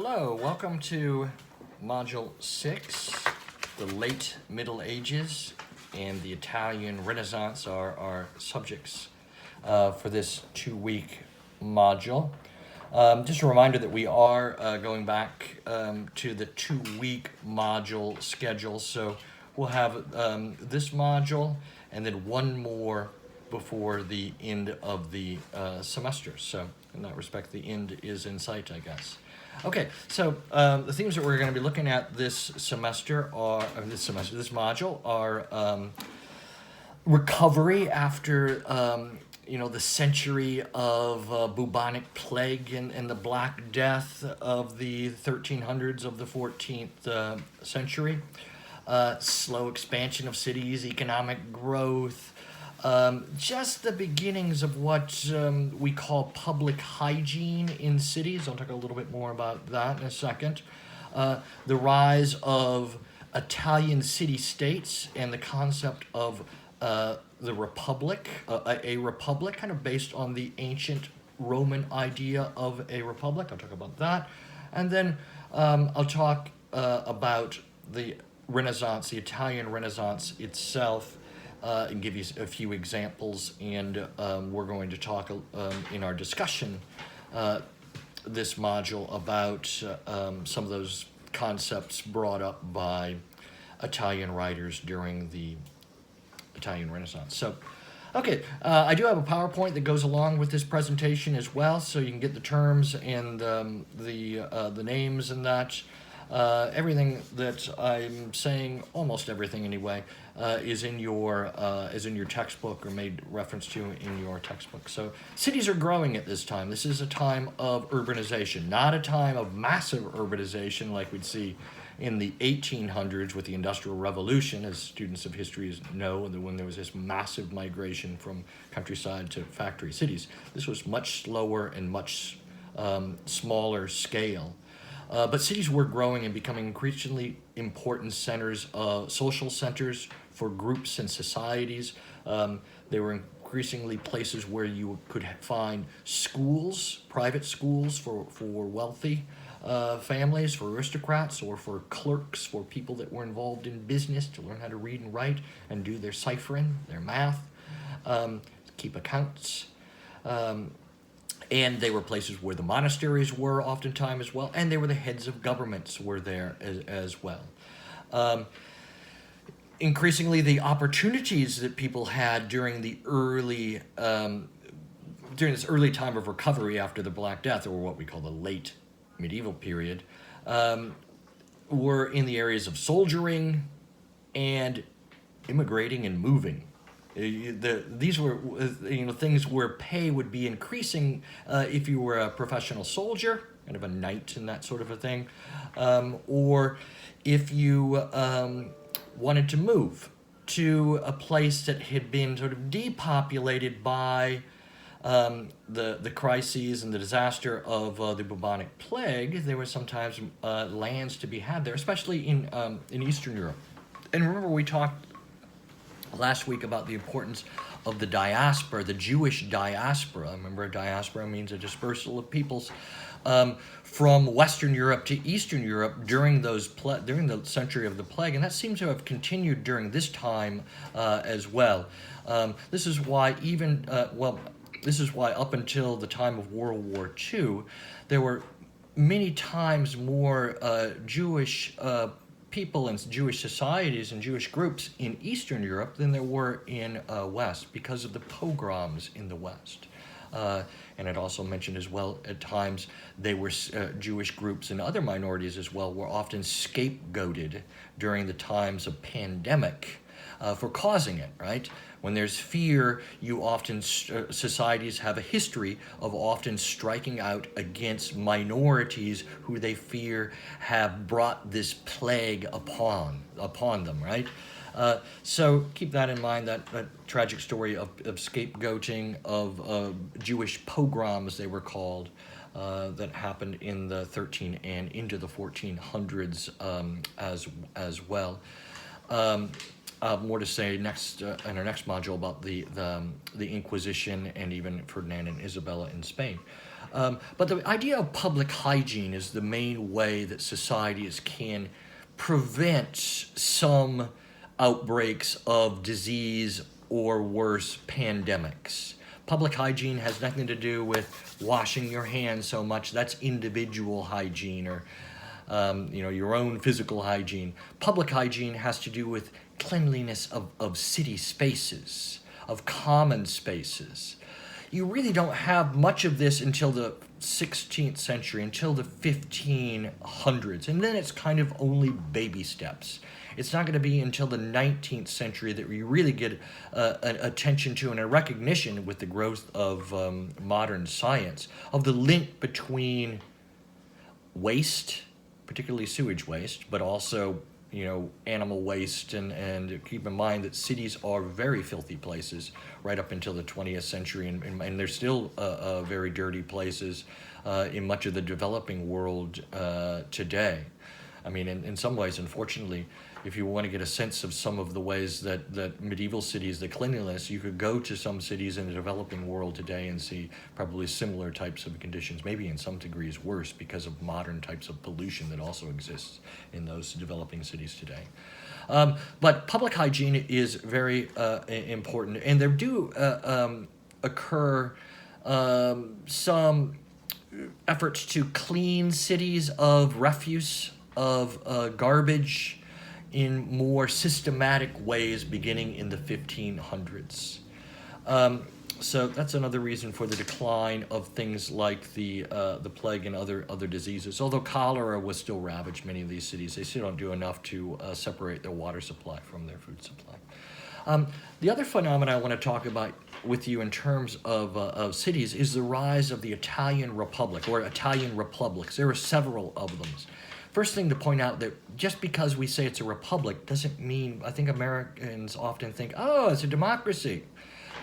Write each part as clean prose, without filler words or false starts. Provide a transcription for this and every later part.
Hello, welcome to Module 6. The late Middle Ages and the Italian Renaissance are our subjects for this 2-week module. Just a reminder that we are going back to the 2-week module schedule. So we'll have this module and then one more before the end of the semester. So in that respect, the end is in sight, I guess. Okay, so the themes that we're going to be looking at this module are recovery after the century of bubonic plague and the Black Death of the 1300s of the 14th century, slow expansion of cities, economic growth, just the beginnings of what we call public hygiene in cities. I'll talk a little bit more about that in a second. The rise of Italian city-states and the concept of the republic, a republic kind of based on the ancient Roman idea of a republic. I'll talk about that. And then I'll talk about the Renaissance, the Italian Renaissance itself, and give you a few examples, and we're going to talk in our discussion this module about some of those concepts brought up by Italian writers during the Italian Renaissance. So, okay, I do have a PowerPoint that goes along with this presentation as well, so you can get the terms and the names and that. Everything that I'm saying, almost everything anyway, is in your textbook or made reference to in your textbook. So cities are growing at this time. This is a time of urbanization, not a time of massive urbanization like we'd see in the 1800s with the Industrial Revolution, as students of history know, when there was this massive migration from countryside to factory cities. This was much slower and much smaller scale. But cities were growing and becoming increasingly important centers, social centers for groups and societies. They were increasingly places where you could find schools, private schools for wealthy families, for aristocrats, or for clerks, for people that were involved in business to learn how to read and write and do their ciphering, their math, keep accounts. And they were places where the monasteries were oftentimes as well, and they were the heads of governments were there as well. Increasingly, the opportunities that people had during the during this early time of recovery after the Black Death, or what we call the late medieval period, were in the areas of soldiering and immigrating and moving. These were things where pay would be increasing if you were a professional soldier, kind of a knight and that sort of a thing, or if you wanted to move to a place that had been sort of depopulated by the crises and the disaster of the bubonic plague. There were sometimes lands to be had there, especially in Eastern Europe. And remember, we talked last week about the importance of the diaspora, the Jewish diaspora. Remember, a diaspora means a dispersal of peoples from Western Europe to Eastern Europe during during the century of the plague, and that seems to have continued during this time as well. This is why up until the time of World War II, there were many times more Jewish people and Jewish societies and Jewish groups in Eastern Europe than there were in West, because of the pogroms in the West. And it also mentioned as well, at times they were Jewish groups and other minorities as well were often scapegoated during the times of pandemic for causing it, right? When there's fear, you often, societies have a history of often striking out against minorities who they fear have brought this plague upon them, right? So keep that in mind, that tragic story of scapegoating, of Jewish pogroms, they were called, that happened in the 13 and into the 1400s as well. More to say next in our next module about the Inquisition and even Ferdinand and Isabella in Spain. But the idea of public hygiene is the main way that societies can prevent some outbreaks of disease or worse, pandemics. Public hygiene has nothing to do with washing your hands so much. That's individual hygiene or your own physical hygiene. Public hygiene has to do with cleanliness of city spaces, of common spaces. You really don't have much of this until the 16th century, until the 1500s, and then it's kind of only baby steps. It's not going to be until the 19th century that we really get an attention to and a recognition with the growth of modern science of the link between waste, particularly sewage waste, but also animal waste, and keep in mind that cities are very filthy places right up until the 20th century, and they're still very dirty places in much of the developing world today. I mean, in some ways, unfortunately, if you want to get a sense of some of the ways that medieval cities, the cleanliness, you could go to some cities in the developing world today and see probably similar types of conditions, maybe in some degrees worse because of modern types of pollution that also exists in those developing cities today. But public hygiene is very important, and there do occur some efforts to clean cities of refuse, of garbage, in more systematic ways beginning in the 1500s. So that's another reason for the decline of things like the plague and other diseases. Although cholera was still ravaged many of these cities, they still don't do enough to separate their water supply from their food supply. The other phenomenon I want to talk about with you in terms of cities is the rise of the Italian Republic, or Italian republics. There are several of them. First thing to point out that just because we say it's a republic doesn't mean, I think Americans often think, oh, it's a democracy.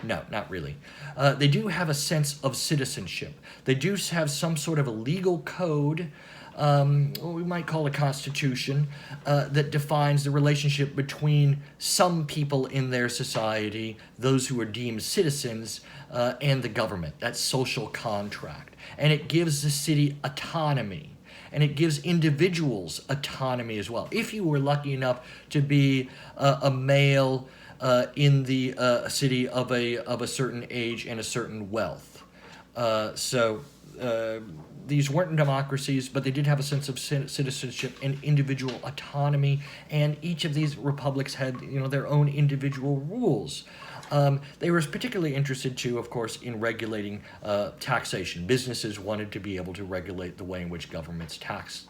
No, not really. They do have a sense of citizenship. They do have some sort of a legal code, what we might call a constitution, that defines the relationship between some people in their society, those who are deemed citizens, and the government. That's social contract. And it gives the city autonomy. And it gives individuals autonomy as well. If you were lucky enough to be a male in the city of a certain age and a certain wealth. These weren't democracies, but they did have a sense of citizenship and individual autonomy, and each of these republics had their own individual rules. They were particularly interested, too, of course, in regulating taxation. Businesses wanted to be able to regulate the way in which governments tax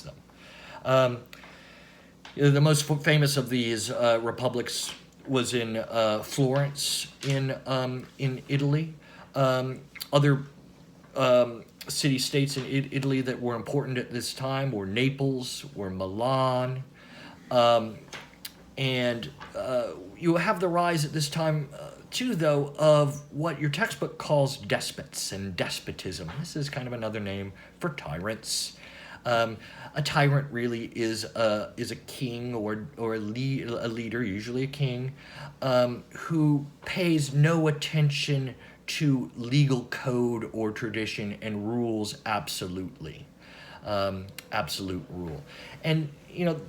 them. The most famous of these republics was in Florence in Italy. Other city-states in Italy that were important at this time were Naples, were Milan, and you have the rise at this time, too, though, of what your textbook calls despots and despotism. This is kind of another name for tyrants. A tyrant really is a king or a leader, usually a king, who pays no attention to legal code or tradition and rules absolutely. Absolute rule. And,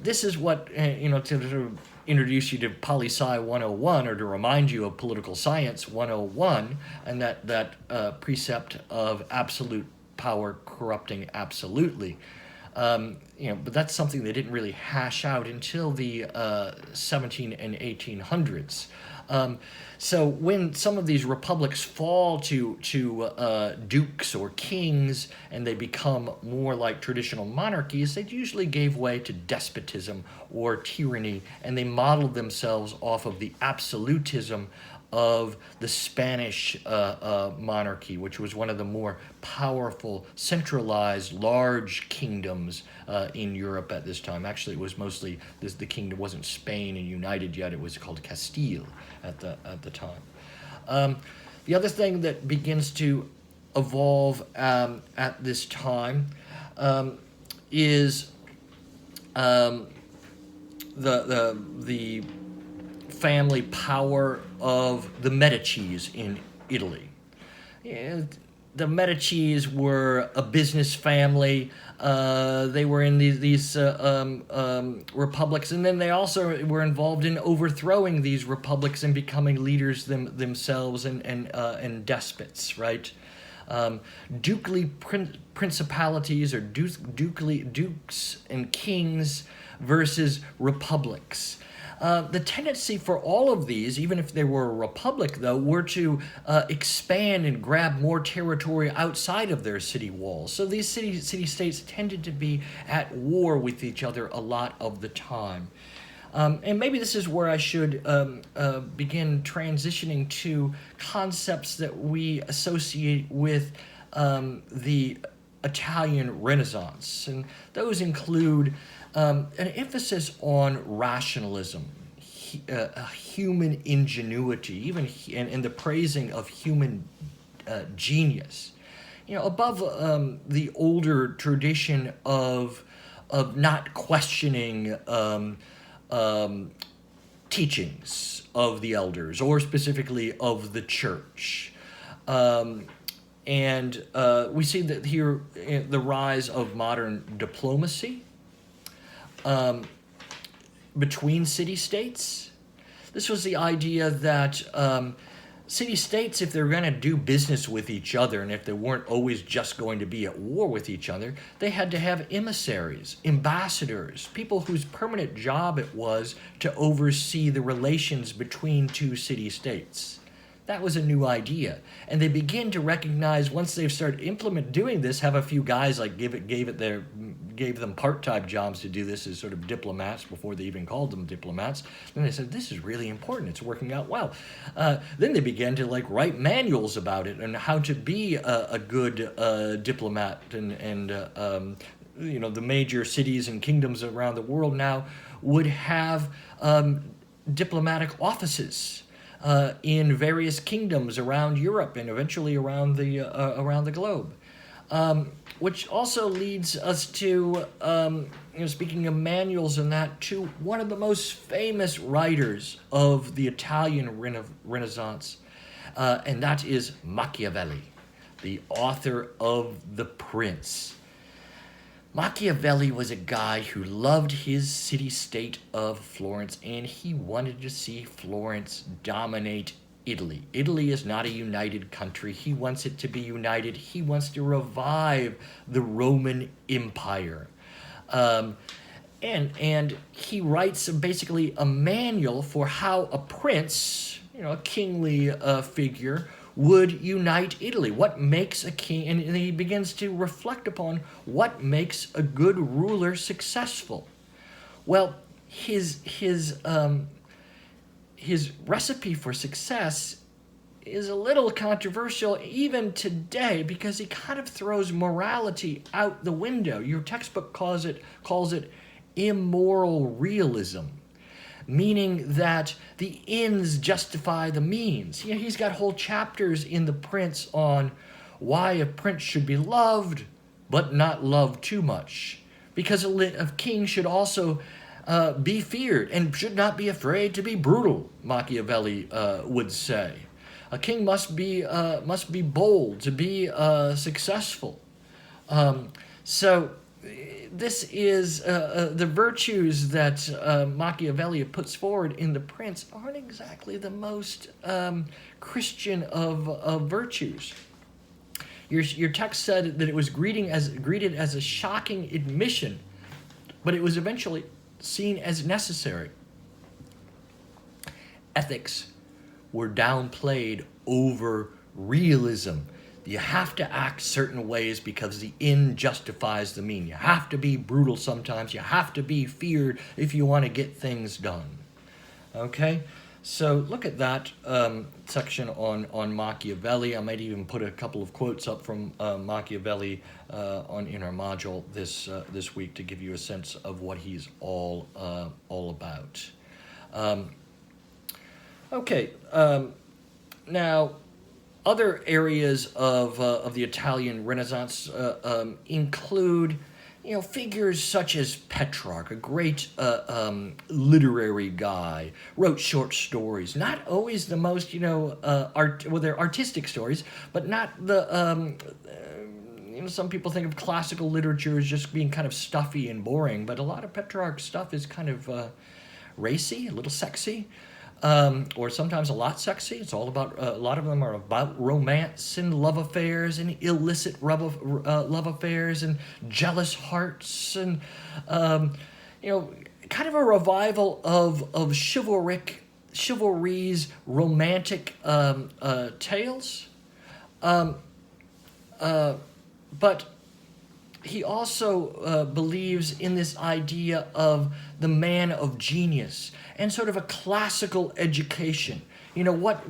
this is what, to introduce you to Poli-Sci 101, or to remind you of Political Science 101, and that precept of absolute power corrupting absolutely. But that's something they didn't really hash out until the 17 and 1800s. So when some of these republics fall to dukes or kings, and they become more like traditional monarchies, they usually gave way to despotism or tyranny, and they modeled themselves off of the absolutism of the Spanish monarchy, which was one of the more powerful, centralized, large kingdoms in Europe at this time. Actually, it was mostly the kingdom wasn't Spain and united yet; it was called Castile at the time. The other thing that begins to evolve at this time is the family power of the Medicis in Italy. the Medicis were a business family. They were in these republics, and then they also were involved in overthrowing these republics and becoming leaders themselves and despots, right? Ducally principalities, or dukes and kings versus republics. The tendency for all of these, even if they were a republic, though, were to expand and grab more territory outside of their city walls. So these city-states tended to be at war with each other a lot of the time. And maybe this is where I should begin transitioning to concepts that we associate with the Italian Renaissance. And those include an emphasis on rationalism, human ingenuity, even and the praising of human genius. Above the older tradition of not questioning teachings of the elders, or specifically of the church. And we see that here the rise of modern diplomacy between city-states. This was the idea that city-states, if they're going to do business with each other, and if they weren't always just going to be at war with each other, they had to have emissaries, ambassadors, people whose permanent job it was to oversee the relations between two city-states. That was a new idea. And they begin to recognize, once they've started doing this, have a few guys like gave them part-time jobs to do this as sort of diplomats before they even called them diplomats. Then they said, this is really important. It's working out well. Then they began to write manuals about it and how to be a good diplomat. And the major cities and kingdoms around the world now would have diplomatic offices in various kingdoms around Europe and eventually around the globe, which also leads us to, speaking of manuals and that, to one of the most famous writers of the Italian Renaissance, and that is Machiavelli, the author of The Prince. Machiavelli was a guy who loved his city-state of Florence, and he wanted to see Florence dominate Italy. Italy is not a united country. He wants it to be united. He wants to revive the Roman Empire. And he writes basically a manual for how a prince, a kingly figure, would unite Italy. What makes a king, and he begins to reflect upon what makes a good ruler successful. Well, his recipe for success is a little controversial even today, because he kind of throws morality out the window. Your textbook calls it immoral realism, meaning that the ends justify the means. He's got whole chapters in The Prince on why a prince should be loved, but not loved too much. Because a king should also be feared and should not be afraid to be brutal, Machiavelli would say. A king must be bold to be successful. So this is the virtues that Machiavelli puts forward in The Prince aren't exactly the most Christian of virtues. Your text said that it was greeted as a shocking admission, but it was eventually seen as necessary. Ethics were downplayed over realism. You have to act certain ways because the end justifies the mean. You have to be brutal sometimes. You have to be feared if you want to get things done. Okay? So look at that section on Machiavelli. I might even put a couple of quotes up from Machiavelli in our module this week to give you a sense of what he's all about. Now, other areas of the Italian Renaissance include figures such as Petrarch, a great literary guy, wrote short stories. Not always the most, they're artistic stories, but not the, some people think of classical literature as just being kind of stuffy and boring, but a lot of Petrarch's stuff is kind of racy, a little sexy. Or sometimes a lot sexy. It's all about, a lot of them are about romance and love affairs and illicit love affairs and jealous hearts and, kind of a revival of chivalry's romantic tales. But he also believes in this idea of the man of genius and sort of a classical education. What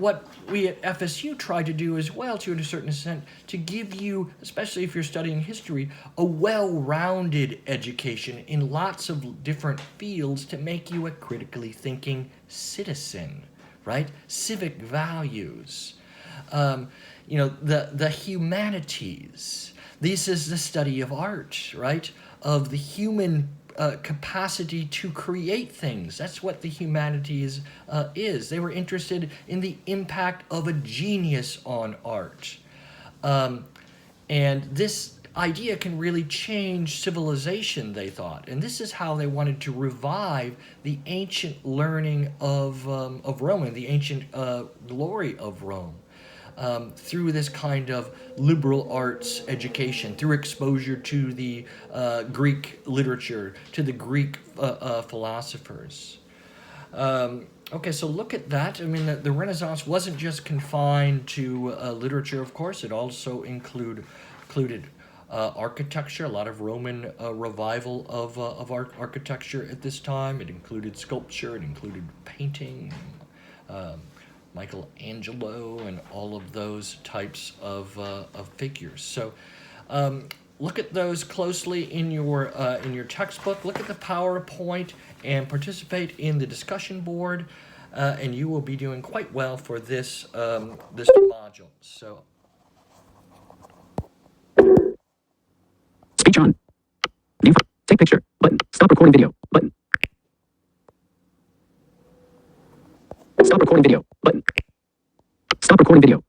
we at FSU try to do as well, to a certain extent, to give you, especially if you're studying history, a well-rounded education in lots of different fields to make you a critically thinking citizen, right? Civic values, the humanities. This is the study of art, right? Of the human capacity to create things. That's what the humanities is. They were interested in the impact of a genius on art. And this idea can really change civilization, they thought. And this is how they wanted to revive the ancient learning of Rome and the ancient glory of Rome. Through this kind of liberal arts education, through exposure to the Greek literature, to the Greek philosophers. Okay, so look at that. I mean, the Renaissance wasn't just confined to literature, of course. It also included architecture, a lot of Roman revival of architecture at this time. It included sculpture, it included painting, Michelangelo, and all of those types of figures. So look at those closely in your textbook. Look at the PowerPoint and participate in the discussion board, and you will be doing quite well for this module. So, speech on. View. Take picture. Button. Stop recording video. Button. Stop recording video. Button. Stop recording video.